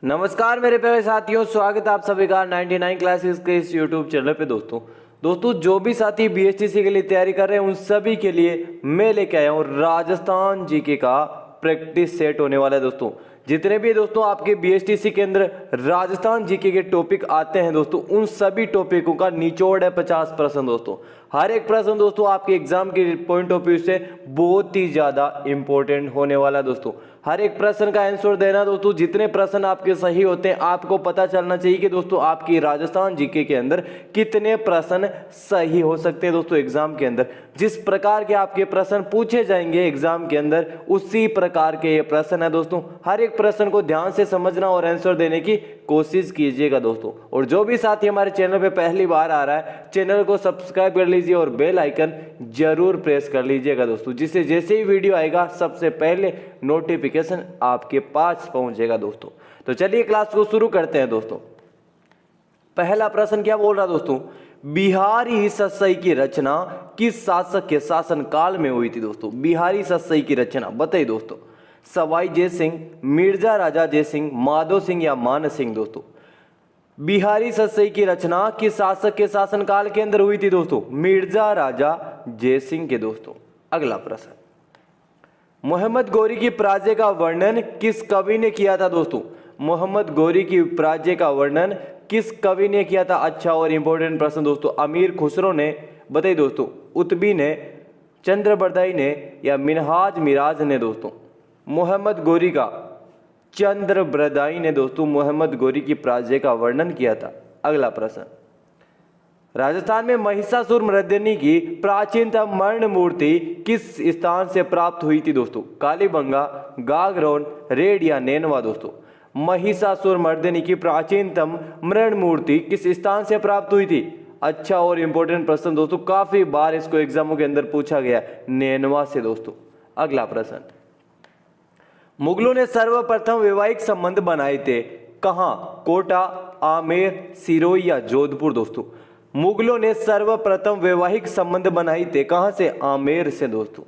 नमस्कार मेरे प्यारे साथियों, स्वागत है आप सभी का 99 क्लासेस के इस यूट्यूब चैनल पे। दोस्तों जो भी साथी बीएचटीसी के लिए तैयारी कर रहे हैं उन सभी के लिए मैं लेके आया हूँ राजस्थान जीके का प्रैक्टिस सेट होने वाला है। दोस्तों जितने भी दोस्तों आपके बीएचटीसी के अंदर राजस्थान जीके के टॉपिक आते हैं दोस्तों, उन सभी टॉपिकों का निचोड़ है 50%। दोस्तों हर एक प्रश्न दोस्तों आपके एग्जाम के पॉइंट ऑफ व्यू से बहुत ही ज्यादा इंपॉर्टेंट होने वाला है। दोस्तों हर एक प्रश्न का आंसर देना दोस्तों, जितने प्रश्न आपके सही होते हैं आपको पता चलना चाहिए कि दोस्तों आपकी राजस्थान जीके के अंदर कितने प्रश्न सही हो सकते हैं। दोस्तों एग्जाम के अंदर जिस प्रकार के आपके प्रश्न पूछे जाएंगे एग्जाम के अंदर, उसी प्रकार के ये प्रश्न है। दोस्तों हर एक प्रश्न को ध्यान से समझना और आंसर देने की कोशिश कीजिएगा दोस्तों। और जो भी साथी हमारे चैनल पे पहली बार आ रहा है, चैनल को सब्सक्राइब कर लीजिए और बेल आइकन जरूर प्रेस कर लीजिएगा दोस्तों, जिससे जैसे ही वीडियो आएगा सबसे पहले नोटिफिकेशन आपके पास पहुंचेगा दोस्तों। तो चलिए क्लास को शुरू करते हैं दोस्तों। पहला प्रश्न क्या बोल रहा दोस्तों, बिहारी सतसई की रचना किस शासक के शासन काल में हुई थी। दोस्तों बिहारी सतसई की रचना बताइए दोस्तों, सवाई जय सिंह, मिर्जा राजा जय सिंह, माधो सिंह या मान सिंह। दोस्तों बिहारी सतसई की रचना किस शासक के शासन काल के अंदर हुई थी दोस्तों, मिर्जा राजा जय सिंह के। दोस्तों अगला प्रश्न, मोहम्मद गौरी की पराजय का वर्णन किस कवि ने किया था। दोस्तों मोहम्मद गौरी की पराजय का वर्णन किस कवि ने किया था। अच्छा और इंपॉर्टेंट प्रश्न दोस्तों, अमीर खुसरो ने बताइए दोस्तों, उतबी ने, चंद्रबरदाई ने या मिनहाज मिराज ने। दोस्तों मोहम्मद गौरी का चंद्रबरदाई ने दोस्तों मोहम्मद गौरी की पराजय का वर्णन किया था। अगला प्रश्न, राजस्थान में महिषासुर मर्दिनी की प्राचीनतम मरण मूर्ति किस स्थान से प्राप्त हुई थी। दोस्तों कालीबंगा, गागरोन, रेड या नैनवा। दोस्तों महिषासुर मर्दिनी की प्राचीनतम मरण मूर्ति किस स्थान से प्राप्त हुई थी। अच्छा और इंपॉर्टेंट प्रश्न दोस्तों, काफी बार इसको एग्जामों के अंदर पूछा गया, नैनवा से। दोस्तों अगला प्रश्न, मुगलों ने सर्वप्रथम वैवाहिक संबंध बनाए थे कहां, कोटा, आमेर, सिरोही या जोधपुर। दोस्तों मुगलों ने सर्वप्रथम वैवाहिक संबंध बनाए थे कहां से, आमेर से। दोस्तों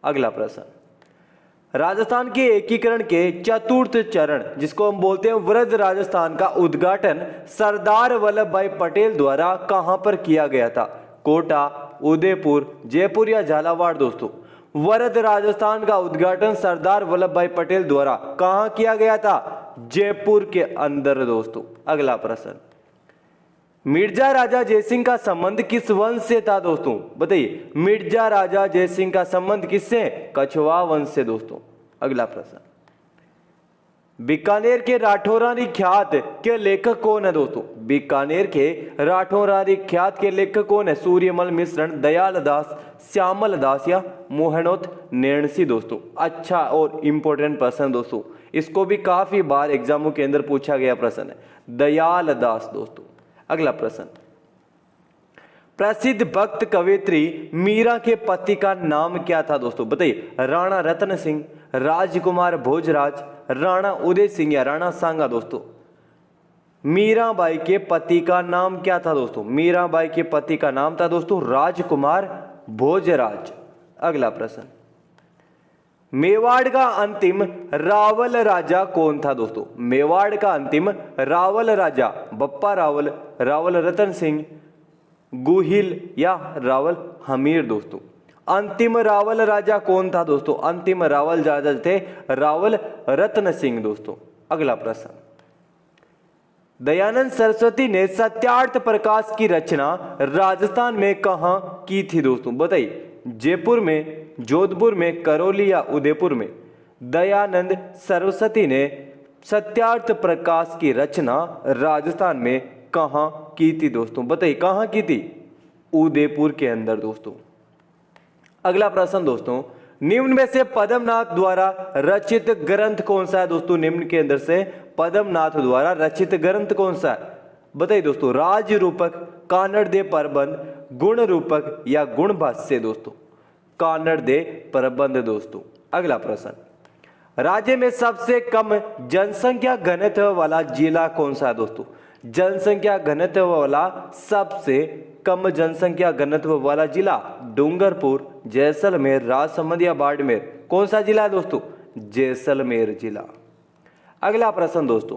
अगला प्रश्न, राजस्थान के एकीकरण के चतुर्थ चरण जिसको हम बोलते हैं वृद्ध राजस्थान का उद्घाटन सरदार वल्लभ भाई पटेल द्वारा कहां पर किया गया था, कोटा, उदयपुर, जयपुर या झालावाड़। दोस्तों वृद्ध राजस्थान का उद्घाटन सरदार वल्लभ भाई पटेल द्वारा कहां किया गया था, जयपुर के अंदर। दोस्तों अगला प्रश्न, मिर्जा राजा जयसिंह का संबंध किस वंश से था। दोस्तों बताइए, मिर्जा राजा जयसिंह का संबंध किससे, कछवा वंश से। दोस्तों अगला प्रश्न, बीकानेर के राठौरानी ख्यात के लेखक कौन है। दोस्तों बीकानेर के राठौरानी ख्यात के लेखक कौन है, सूर्यमल मिश्रण, दयाल दास, श्यामल दास या मोहनोत नैणसी। दोस्तों अच्छा और इंपॉर्टेंट प्रश्न दोस्तों, इसको भी काफी बार एग्जामों के अंदर पूछा गया प्रश्न है, दयाल दास। दोस्तों अगला प्रश्न, प्रसिद्ध भक्त कवयित्री मीरा के पति का नाम क्या था। दोस्तों बताइए, राणा रतन सिंह, राजकुमार भोजराज, राणा उदय सिंह या राणा सांगा। दोस्तों मीराबाई के पति का नाम क्या था। दोस्तों मीराबाई के पति का नाम था दोस्तों राजकुमार भोजराज। अगला प्रश्न, मेवाड़ का अंतिम रावल राजा कौन था। दोस्तों मेवाड़ का अंतिम रावल राजा बप्पा रावल, रावल रतन सिंह, गुहिल या रावल हमीर। दोस्तों अंतिम रावल राजा कौन था। दोस्तों अंतिम रावल राजा थे रावल रत्न सिंह। दोस्तों अगला प्रश्न, दयानंद सरस्वती ने सत्यार्थ प्रकाश की रचना राजस्थान में कहां की थी। दोस्तों बताइए, जयपुर में, जोधपुर में, करौली या उदयपुर में। दयानंद सरस्वती ने सत्यार्थ प्रकाश की रचना राजस्थान में कहां की थी। दोस्तों बताइए कहां की थी, उदयपुर के अंदर। दोस्तों अगला प्रश्न दोस्तों, निम्न में से पद्मनाथ द्वारा रचित ग्रंथ कौन सा है। दोस्तों निम्न के अंदर से पद्मनाथ द्वारा रचित ग्रंथ कौन सा है, बताइए दोस्तों, राज रूपक, कानड़ दे प्रबंध, गुण रूपक या गुण भाष्य। दोस्तों कानड़ दे प्रबंध। दोस्तों अगला प्रश्न, राज्य में सबसे कम जनसंख्या घनत्व वाला जिला कौन सा है। दोस्तों जनसंख्या घनत्व वाला सबसे कम जनसंख्या घनत्व वाला जिला डूंगरपुर, जैसलमेर, राजसमंद या बाड़मेर। कौन सा जिला है दोस्तों, जैसलमेर जिला। अगला प्रश्न दोस्तों,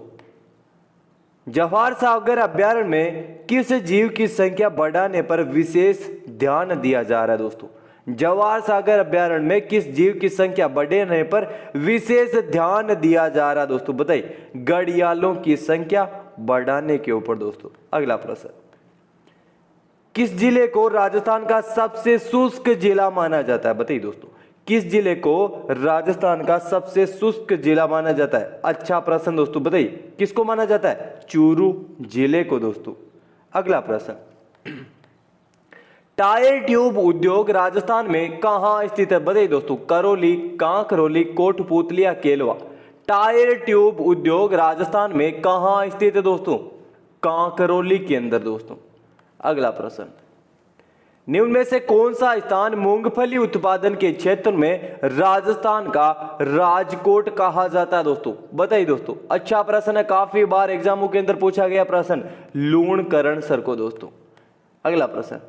जवाहर सागर अभ्यारण्य में किस जीव की संख्या बढ़ाने पर विशेष ध्यान दिया जा रहा है दोस्तों? जवाहर सागर अभ्यारण्य में किस जीव की संख्या बढ़ने पर विशेष ध्यान दिया जा रहा है दोस्तों? बताइए। घड़ियालों की संख्या बढ़ाने के ऊपर दोस्तों। अगला प्रश्न, किस जिले को राजस्थान का सबसे शुष्क जिला माना जाता है? बताइए दोस्तों, किस जिले को राजस्थान का सबसे शुष्क जिला माना जाता है? अच्छा प्रश्न दोस्तों, बताइए किसको माना जाता है? चूरू जिले को दोस्तों। अगला प्रश्न, टायर ट्यूब उद्योग राजस्थान में कहां स्थित है? बताइए दोस्तों। करौली, कांकरौली, कोटपुतली या केलवा? टायर ट्यूब उद्योग राजस्थान में कहां स्थित है दोस्तों? कांकरौली के अंदर दोस्तों। अगला प्रश्न, निम्न में से कौन सा स्थान मूंगफली उत्पादन के क्षेत्र में राजस्थान का राजकोट कहा जाता है दोस्तों? बताइए दोस्तों। अच्छा प्रश्न है, काफी बार एग्जामों के अंदर पूछा गया प्रश्न, लूणकरण सर को दोस्तों। अगला प्रश्न,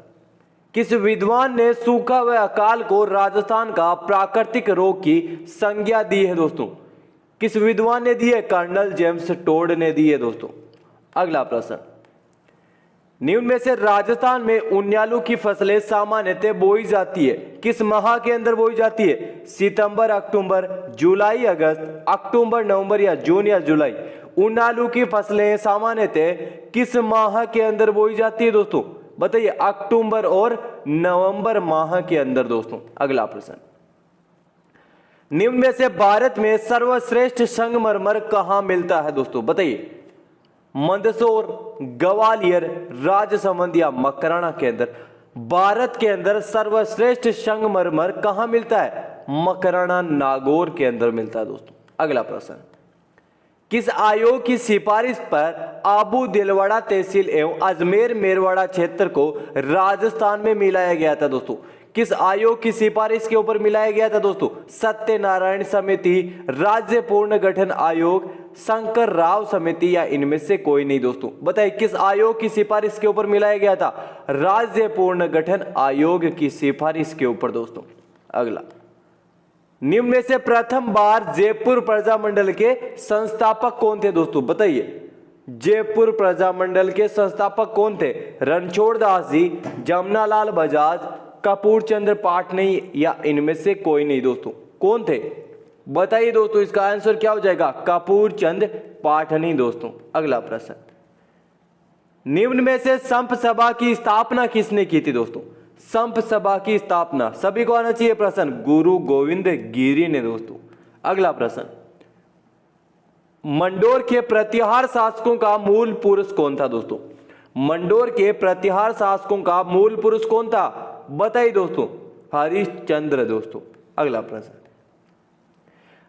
किस विद्वान ने सूखा व अकाल को राजस्थान का प्राकृतिक रोग की संज्ञा दी है दोस्तों? किस विद्वान ने दी है? कर्नल जेम्स टोड ने दी है दोस्तों। अगला प्रश्न, निम्न में से राजस्थान में उन्यालू की फसलें सामान्यतः बोई जाती है किस माह के अंदर बोई जाती है? सितंबर, अक्टूबर, जुलाई, अगस्त, अक्टूबर, नवंबर या जून या जुलाई? उन्यालू की फसलें सामान्यतः किस माह के अंदर बोई जाती है दोस्तों? बताइए। अक्टूबर और नवंबर माह के अंदर दोस्तों। अगला प्रश्न, निम्न में से भारत में सर्वश्रेष्ठ संगमरमर कहां मिलता है दोस्तों? बताइए। मंदसौर, ग्वालियर, राजसमंद या मकराना के अंदर? भारत के अंदर सर्वश्रेष्ठ संगमरमर कहां मिलता है? मकराना, नागौर के अंदर मिलता है दोस्तों। अगला प्रश्न, किस आयोग की सिफारिश पर आबू दिलवाड़ा तहसील एवं अजमेर मेरवाड़ा क्षेत्र को राजस्थान में मिलाया गया था दोस्तों? किस आयोग की सिफारिश के ऊपर मिलाया गया था दोस्तों? सत्यनारायण समिति, राज्य पुनर्गठन आयोग, शंकर राव समिति या इनमें से कोई नहीं दोस्तों? बताइए। किस आयोग की सिफारिश के ऊपर मिलाया गया था? राज्य पुनर्गठन आयोग की सिफारिश के ऊपर दोस्तों। अगला, निम्न में से प्रथम बार जयपुर प्रजामंडल के संस्थापक कौन थे दोस्तों? बताइए। जयपुर प्रजामंडल के संस्थापक कौन थे? रणछोड़ दास जी, जमनालाल बजाज, कपूर चंद्र पाटनी या इनमें से कोई नहीं दोस्तों? कौन थे? बताइए दोस्तों। इसका आंसर क्या हो जाएगा? कपूर चंद्र पाटनी दोस्तों। अगला प्रश्न, निम्न में से संप सभा की स्थापना किसने की थी दोस्तों? संप सभा की स्थापना सभी को आना चाहिए प्रश्न, गुरु गोविंद गिरी ने दोस्तों। अगला प्रश्न, मंडोर के प्रतिहार शासकों का मूल पुरुष कौन था दोस्तों? मंडोर के प्रतिहार शासकों का मूल पुरुष कौन था? बताइए दोस्तों। हरिश्चंद्र दोस्तों। अगला प्रश्न,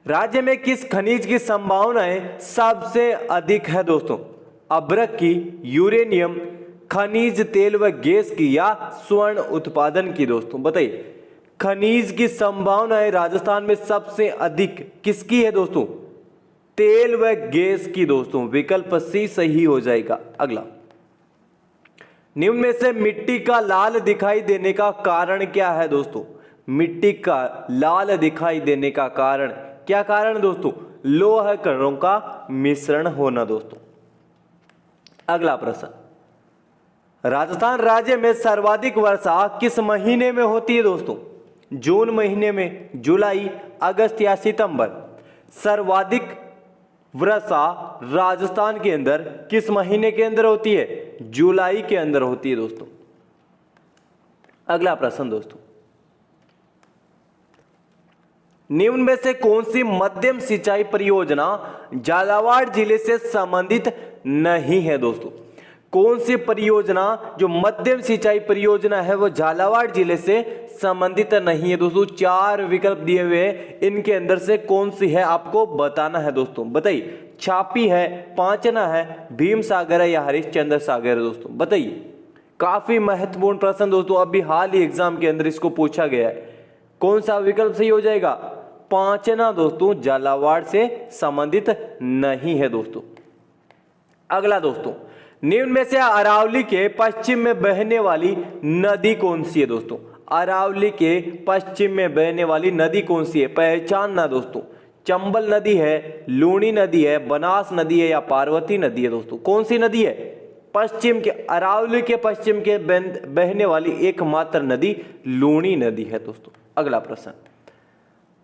राज्य में किस खनिज की संभावनाएं सबसे अधिक है दोस्तों? अभ्रक की, यूरेनियम, खनिज तेल व गैस की या स्वर्ण उत्पादन की दोस्तों? बताइए। खनिज की संभावनाएं राजस्थान में सबसे अधिक किसकी है दोस्तों? तेल व गैस की दोस्तों। विकल्प सी सही हो जाएगा। अगला, निम्न में से मिट्टी का लाल दिखाई देने का कारण क्या है दोस्तों? मिट्टी का लाल दिखाई देने का कारण क्या कारण दोस्तों? लोह कणों का मिश्रण होना दोस्तों। अगला प्रश्न, राजस्थान राज्य में सर्वाधिक वर्षा किस महीने में होती है दोस्तों? जून महीने में, जुलाई, अगस्त या सितंबर? सर्वाधिक वर्षा राजस्थान के अंदर किस महीने के अंदर होती है? जुलाई के अंदर होती है दोस्तों। अगला प्रश्न दोस्तों, निम्न में से कौन सी मध्यम सिंचाई परियोजना झालावाड़ जिले से संबंधित नहीं है दोस्तों? कौन सी परियोजना जो मध्यम सिंचाई परियोजना है वो झालावाड़ जिले से संबंधित नहीं है दोस्तों? 4 विकल्प दिए हुए हैं, इनके अंदर से कौन सी है आपको बताना है दोस्तों। बताइए। छापी है, पांचना है, भीम सागर है या हरिश्चंद्र सागर है दोस्तों? बताइए। काफी महत्वपूर्ण प्रश्न दोस्तों, अभी हाल ही एग्जाम के अंदर इसको पूछा गया है। कौन सा विकल्प सही हो जाएगा? पांचना दोस्तों, झालावाड़ से संबंधित नहीं है दोस्तों। अगला दोस्तों, निम्न में से अरावली के पश्चिम में बहने वाली नदी कौन सी है दोस्तों? अरावली के पश्चिम में बहने वाली नदी कौन सी है? पहचानना दोस्तों। चंबल नदी है, लूनी नदी है, बनास नदी है या पार्वती नदी है दोस्तों? कौन सी नदी है? पश्चिम के अरावली के पश्चिम के बहने वाली एकमात्र नदी लूनी नदी है दोस्तों। अगला प्रश्न,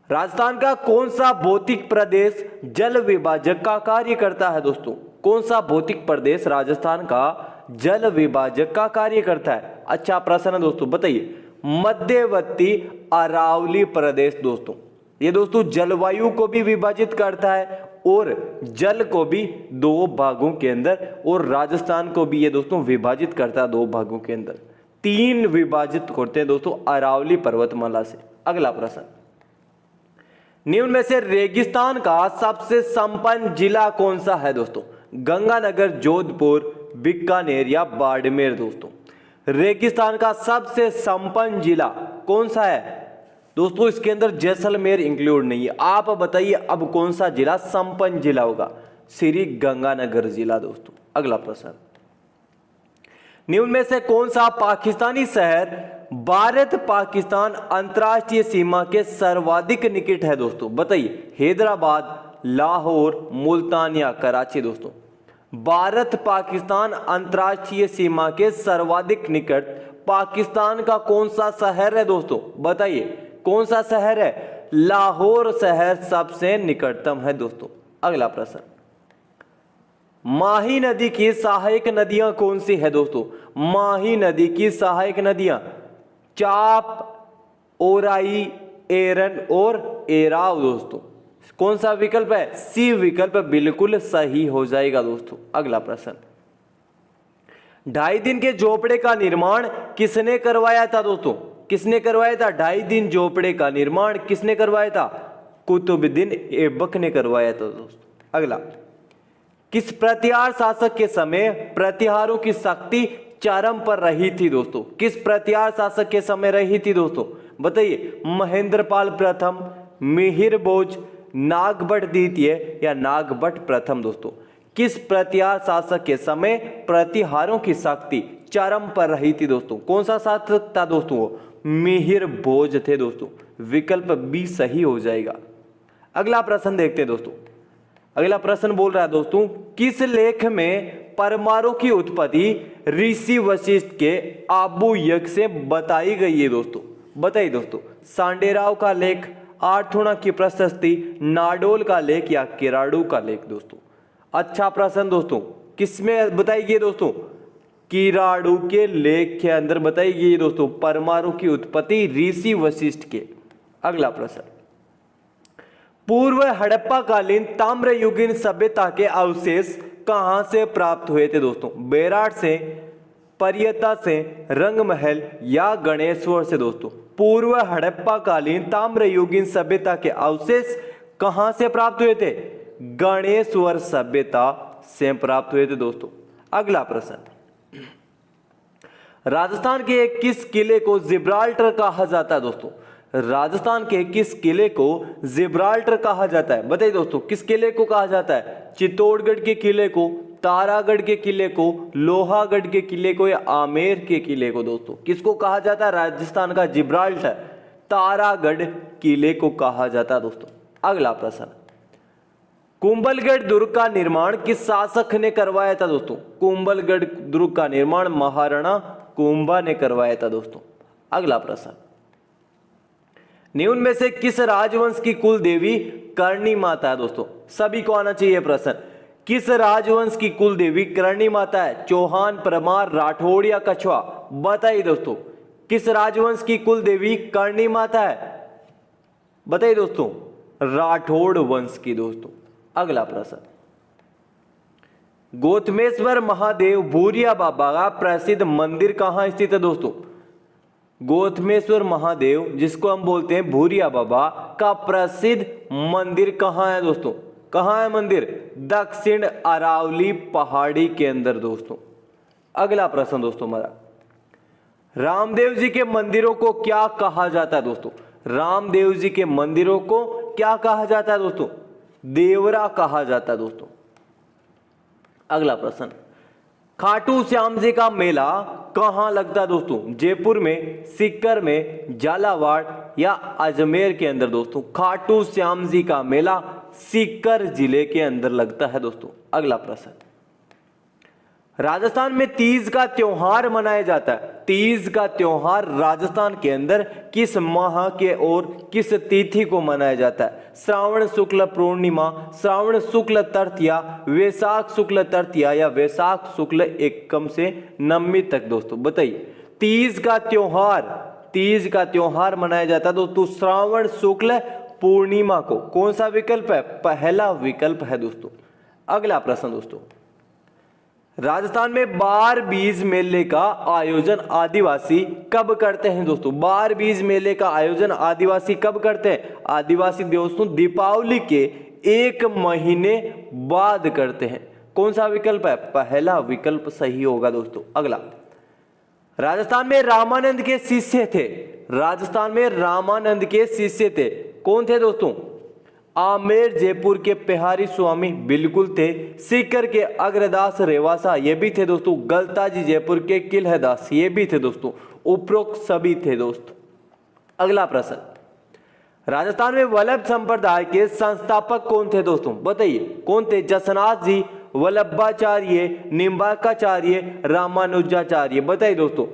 राजस्थान का कौन सा भौतिक प्रदेश जल विभाजक का कार्य करता है दोस्तों? कौन सा भौतिक प्रदेश राजस्थान का जल विभाजक का कार्य करता है? अच्छा प्रश्न है दोस्तों, बताइए। मध्यवर्ती अरावली प्रदेश दोस्तों। ये दोस्तों जलवायु को भी विभाजित करता है और जल को भी दो भागों के अंदर, और राजस्थान को भी ये दोस्तों विभाजित करता है दो भागों के अंदर। तीन विभाजित करते हैं दोस्तों अरावली पर्वतमाला से। अगला प्रश्न, निम्न में से रेगिस्तान का सबसे संपन्न जिला कौन सा है दोस्तों? गंगानगर, जोधपुर, बीकानेर या बाड़मेर दोस्तों? रेगिस्तान का सबसे संपन्न जिला कौन सा है दोस्तों? इसके अंदर जैसलमेर इंक्लूड नहीं है। आप बताइए अब कौन सा जिला संपन्न जिला होगा? श्री गंगानगर जिला दोस्तों। अगला प्रश्न, निम्न में से कौन सा पाकिस्तानी शहर भारत पाकिस्तान अंतरराष्ट्रीय सीमा के सर्वाधिक निकट है दोस्तों? बताइए। हैदराबाद, लाहौर, मुल्तान या कराची दोस्तों? भारत पाकिस्तान अंतरराष्ट्रीय सीमा के सर्वाधिक निकट पाकिस्तान का कौन सा शहर है दोस्तों? बताइए कौन सा शहर है? लाहौर शहर सबसे निकटतम है दोस्तों। अगला प्रश्न, माही नदी की सहायक नदियां कौन सी है दोस्तों? माही नदी की सहायक नदियां चाप, ओराई, एरन और एराव दोस्तों। कौन सा विकल्प है? सी विकल्प बिल्कुल सही हो जाएगा दोस्तों। अगला प्रश्न, 2.5 दिन के झोपड़े का निर्माण किसने करवाया था दोस्तों? किसने करवाया था? 2.5 दिन झोपड़े का निर्माण किसने करवाया था? कुतुबुद्दीन ऐबक ने करवाया था दोस्तों। अगला, किस प्रतिहार शासक के समय प्रतिहारों की शक्ति चरम पर रही थी दोस्तों? किस प्रतिहार शासक के समय रही थी दोस्तों? बताइए। महेंद्रपाल प्रथम, मिहिर भोज, नागभट्ट द्वितीय या नागभट्ट प्रथम दोस्तों? किस प्रतिहार शासक के समय प्रतिहारों की शक्ति चरम पर रही थी दोस्तों? कौन सा शासक था दोस्तों? वो मिहिर भोज थे दोस्तों। विकल्प बी सही हो जाएगा। अगला प्रश्न देखते हैं दोस्तों। अगला प्रश्न बोल रहा है दोस्तों, किस लेख में परमाणु की उत्पत्ति ऋषि वशिष्ठ के आबू यज्ञ से बताई गई है दोस्तों? बताइए दोस्तों। सांडेराव का लेख, आर्थुणा की प्रशस्ति, नाडोल का लेख या किराडू का लेख दोस्तों? अच्छा प्रश्न दोस्तों, किसमें बताई गई दोस्तों? किराडू के लेख के अंदर बताई गई दोस्तों परमाणु की उत्पत्ति ऋषि वशिष्ठ के। अगला प्रश्न, पूर्व हड़प्पा कालीन ताम्रयुगीन सभ्यता के अवशेष कहां से प्राप्त हुए थे दोस्तों? बेराट से, परियता से, रंगमहल या गणेश्वर से दोस्तों? पूर्व हड़प्पा कालीन ताम्रयुगीन सभ्यता के अवशेष कहां से प्राप्त हुए थे? गणेश्वर सभ्यता से प्राप्त हुए थे दोस्तों। अगला प्रश्न, राजस्थान के किस किले को जिब्राल्टर कहा जाता है दोस्तों? राजस्थान के किस किले को जिब्राल्टर कहा जाता है? बताइए दोस्तों, किस किले को कहा जाता है? चित्तौड़गढ़ के किले को, तारागढ़ के किले को, लोहागढ़ के किले को या आमेर के किले को दोस्तों? किसको कहा जाता है राजस्थान का जिब्राल्टर? तारागढ़ किले को कहा जाता है दोस्तों। अगला प्रश्न, कुंभलगढ़ दुर्ग का निर्माण किस शासक ने करवाया था दोस्तों? कुंभलगढ़ दुर्ग का निर्माण महाराणा कुंभा ने करवाया था दोस्तों। अगला प्रश्न, निम्न में से किस राजवंश की कुल देवी करणी माता है दोस्तों? सभी को आना चाहिए प्रश्न। किस राजवंश की कुल देवी करणी माता है? चौहान, परमार, राठौड़ या कछवा? बताइए दोस्तों, किस राजवंश की कुल देवी करणी माता है? बताइए दोस्तों, राठौड़ वंश की दोस्तों। अगला प्रश्न, गौतमेश्वर महादेव भूरिया बाबा का प्रसिद्ध मंदिर कहां स्थित है दोस्तों? गौतमेश्वर महादेव जिसको हम बोलते हैं भूरिया बाबा का प्रसिद्ध मंदिर कहां है दोस्तों? कहां है मंदिर? दक्षिण अरावली पहाड़ी के अंदर दोस्तों। अगला प्रश्न दोस्तों हमारा, रामदेव जी के मंदिरों को क्या कहा जाता है दोस्तों? रामदेव जी के मंदिरों को क्या कहा जाता है दोस्तों? देवरा कहा जाता है दोस्तों। अगला प्रश्न, खाटू श्याम जी का मेला कहाँ लगता है दोस्तों? जयपुर में, सीकर में, झालावाड़ या अजमेर के अंदर दोस्तों? खाटू श्याम जी का मेला सीकर जिले के अंदर लगता है दोस्तों। अगला प्रश्न, राजस्थान में तीज का त्योहार मनाया जाता है। तीज का त्योहार राजस्थान के अंदर किस माह के और किस तिथि को मनाया जाता है? श्रावण शुक्ल पूर्णिमा, श्रावण शुक्ल तृतीया, वैशाख शुक्ल तृतीया या वैशाख शुक्ल एकम से नवमी तक दोस्तों? बताइए। तीज का त्योहार मनाया जाता है दोस्तों श्रावण शुक्ल पूर्णिमा को। कौन सा विकल्प है? पहला विकल्प है दोस्तों। अगला प्रश्न दोस्तों, राजस्थान में बार बीज मेले का आयोजन आदिवासी कब करते हैं दोस्तों? बार बीज मेले का आयोजन आदिवासी कब करते हैं? आदिवासी दोस्तों दीपावली के 1 महीने बाद करते हैं। कौन सा विकल्प है? पहला विकल्प सही होगा दोस्तों। अगला, राजस्थान में रामानंद के शिष्य थे। राजस्थान में रामानंद के शिष्य थे। कौन थे दोस्तों? आमेर जयपुर के बिहारी स्वामी बिल्कुल थे। सीकर के अग्रदास रेवासा ये भी थे दोस्तों। गलताजी जयपुर के किलहदास ये भी थे दोस्तों। उपरोक्त सभी थे दोस्तों। अगला प्रश्न, राजस्थान में वल्लभ संप्रदाय के संस्थापक कौन थे दोस्तों? बताइए कौन थे? जसनाथ जी, वल्लभाचार्य, निम्बार्काचार्य, रामानुजाचार्य। बताइए दोस्तों,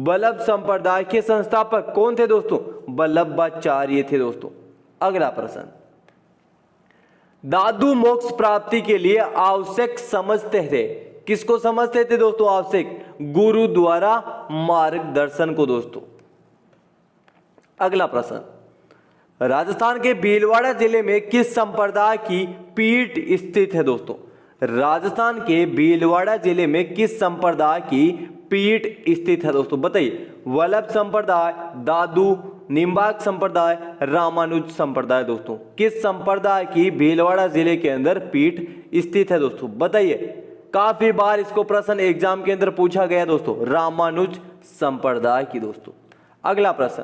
वल्लभ संप्रदाय के संस्थापक कौन थे दोस्तों? वल्लभाचार्य थे दोस्तों। अगला प्रश्न, दादू मोक्ष प्राप्ति के लिए आवश्यक समझते थे। किसको समझते थे दोस्तों आवश्यक? गुरु द्वारा मार्गदर्शन को दोस्तों। अगला प्रश्न, राजस्थान के भीलवाड़ा जिले में किस संप्रदाय की पीठ स्थित है दोस्तों? राजस्थान के भीलवाड़ा जिले में किस संप्रदाय की पीठ स्थित है दोस्तों? बताइए। वल्लभ संप्रदाय, दादू, निम्बार्क संप्रदाय, रामानुज संप्रदाय दोस्तों? किस संप्रदाय की भीलवाड़ा जिले के अंदर पीठ स्थित है दोस्तों? बताइए। काफी बार इसको प्रश्न एग्जाम के अंदर पूछा गया दोस्तों। रामानुज संप्रदाय की दोस्तों। अगला प्रश्न,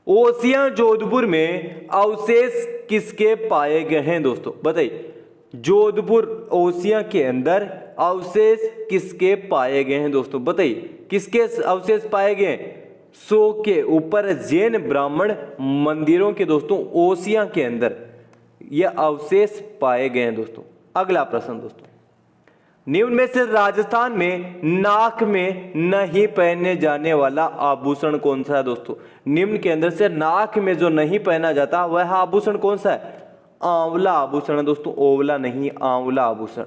ओसियां जोधपुर में अवशेष किसके पाए गए हैं दोस्तों? बताइए। जोधपुर ओसियां के अंदर अवशेष किसके पाए गए हैं दोस्तों? बताइए। किसके अवशेष पाए गए हैं? 100 के ऊपर जैन ब्राह्मण मंदिरों के दोस्तों ओसियां के अंदर यह अवशेष पाए गए हैं दोस्तों। अगला प्रश्न दोस्तों, निम्न में से राजस्थान में नाक में नहीं पहने जाने वाला आभूषण कौन सा है दोस्तों? निम्न के अंदर से नाक में जो नहीं पहना जाता वह आभूषण कौन सा है? आंवला आभूषण दोस्तों। ओवला नहीं, आंवला आभूषण।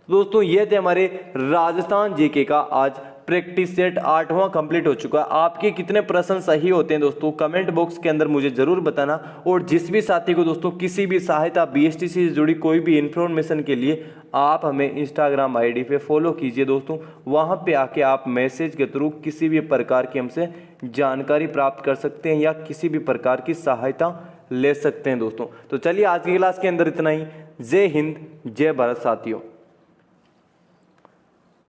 दोस्तों ये थे हमारे राजस्थान जीके का आज प्रैक्टिस सेट 8वां कंप्लीट हो चुका है। आपके कितने प्रश्न सही होते हैं दोस्तों कमेंट बॉक्स के अंदर मुझे जरूर बताना। और जिस भी साथी को दोस्तों किसी भी सहायता बीएसटीसी से जुड़ी कोई भी इंफॉर्मेशन के लिए आप हमें इंस्टाग्राम आईडी पे फॉलो कीजिए दोस्तों। वहां पे आके आप मैसेज के थ्रू किसी भी प्रकार की हमसे जानकारी प्राप्त कर सकते हैं या किसी भी प्रकार की सहायता ले सकते हैं दोस्तों। तो चलिए आज की क्लास के अंदर इतना ही। जय हिंद, जय भारत साथियों।